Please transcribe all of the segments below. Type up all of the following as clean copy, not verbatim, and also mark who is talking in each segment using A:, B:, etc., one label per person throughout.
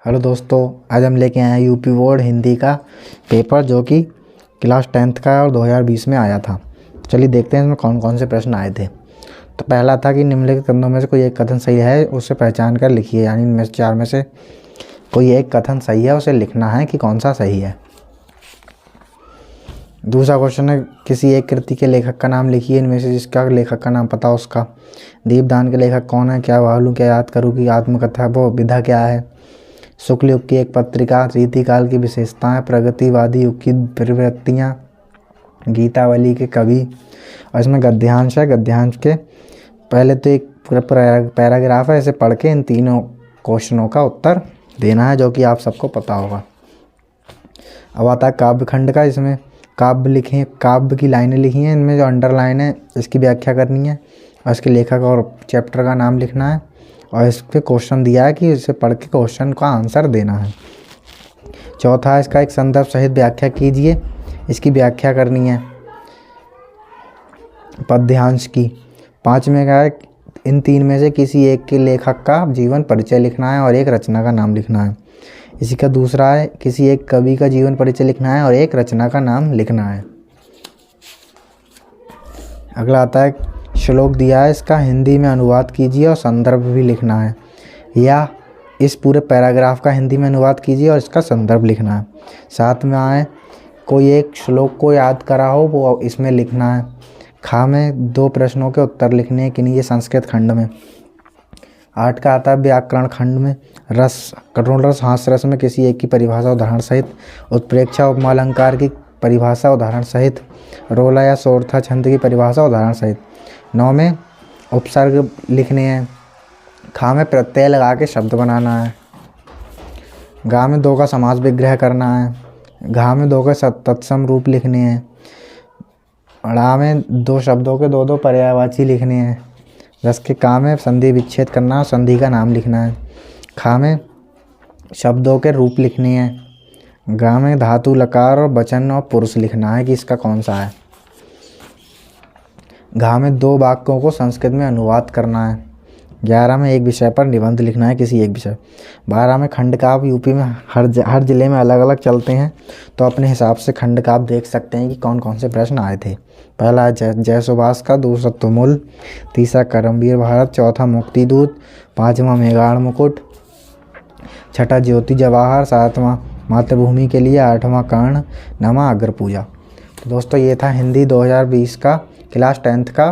A: Hello दोस्तों, आज हम लेके आए हैं यूपी बोर्ड हिंदी का पेपर जो कि क्लास 10th का और 2020 में आया था। चलिए देखते हैं इसमें कौन कौन से प्रश्न आए थे। तो पहला था कि निम्नलिखित कथनों में से कोई एक कथन सही है, उसे पहचान कर लिखिए। यानी इनमें से चार में से कोई एक कथन सही है, उसे लिखना है कि कौन सा सही है। दूसरा क्वेश्चन है, किसी एक कृति के लेखक का नाम लिखिए। इनमें से जिसका लेखक का नाम पता उसका। दीपदान के लेखक कौन है, क्या वालू, क्या याद करूँ की आत्मकथा, वो विधा क्या है। शुक्ल युग की एक पत्रिका, रीतिकाल की विशेषताएं, प्रगतिवादी युग की प्रवृत्तियाँ, गीतावली के कवि। और इसमें गद्यांश है। गद्यांश के पहले तो एक पूरा पैराग्राफ है, इसे पढ़ के इन तीनों क्वेश्चनों का उत्तर देना है जो कि आप सबको पता होगा। अब आता है काव्य खंड का। इसमें काव्य लिखे, काव्य की लाइनें लिखी हैं। इनमें जो अंडरलाइन है इसकी व्याख्या करनी है और इसके लेखक और चैप्टर का नाम लिखना है। और इस पे क्वेश्चन दिया है कि इसे पढ़ के क्वेश्चन का आंसर देना है। चौथा है, इसका एक संदर्भ सहित व्याख्या कीजिए। इसकी व्याख्या करनी है पद्यांश की। पाँचवें का है, इन तीन में से किसी एक के लेखक का जीवन परिचय लिखना है और एक रचना का नाम लिखना है। इसी का दूसरा है, किसी एक कवि का जीवन परिचय लिखना है और एक रचना का नाम लिखना है। अगला आता है, श्लोक दिया है, इसका हिंदी में अनुवाद कीजिए और संदर्भ भी लिखना है। या इस पूरे पैराग्राफ का हिंदी में अनुवाद कीजिए और इसका संदर्भ लिखना है। साथ में आए, कोई एक श्लोक को याद करा हो वो इसमें लिखना है। खा में दो प्रश्नों के उत्तर लिखने हैं, किन्हीं ये संस्कृत खंड में। 8 का आता है व्याकरण खंड में, रस, करुण रस, हास्य रस में किसी एक की परिभाषा उदाहरण सहित। उत्प्रेक्षा उपमा अलंकार की परिभाषा उदाहरण सहित। रोला या सोरठा छंद की परिभाषा उदाहरण सहित। 9 में उपसर्ग लिखने हैं। खा में प्रत्यय लगा के शब्द बनाना है। गा में 2 का समास विग्रह करना है। घा में 2 के तत्सम रूप लिखने हैं। ड़ा में 2 शब्दों के 2 पर्यायवाची लिखने हैं। रस के का में संधि विच्छेद करना और संधि का नाम लिखना है। खा में शब्दों के रूप लिखने हैं। गा में धातु लकार और वचन और पुरुष लिखना है कि इसका कौन सा है। घा में 2 वाक्यों को संस्कृत में अनुवाद करना है। 11 में एक विषय पर निबंध लिखना है, किसी एक विषय। 12 में खंड काव्य यूपी में हर जिले में अलग अलग चलते हैं, तो अपने हिसाब से खंड काव्य देख सकते हैं कि कौन कौन से प्रश्न आए थे। पहला जय सुभाष का, दूसरा तुमुल, तीसरा करमवीर भारत, चौथा मुक्तिदूत, 5वां मेघाड़ मुकुट, छठा ज्योति जवाहर, 7वां मातृभूमि के लिए, 8वां कर्ण, 9वां अग्र पूजा। तो दोस्तों ये था हिंदी 2020 का क्लास 10th का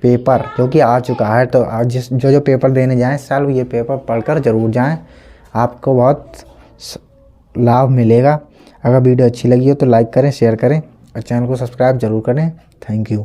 A: पेपर जो कि आ चुका है। तो आज जो पेपर देने जाएं इस साल, ये पेपर पढ़कर ज़रूर जाएं, आपको बहुत लाभ मिलेगा। अगर वीडियो अच्छी लगी हो तो लाइक करें, शेयर करें और चैनल को सब्सक्राइब जरूर करें। Thank you.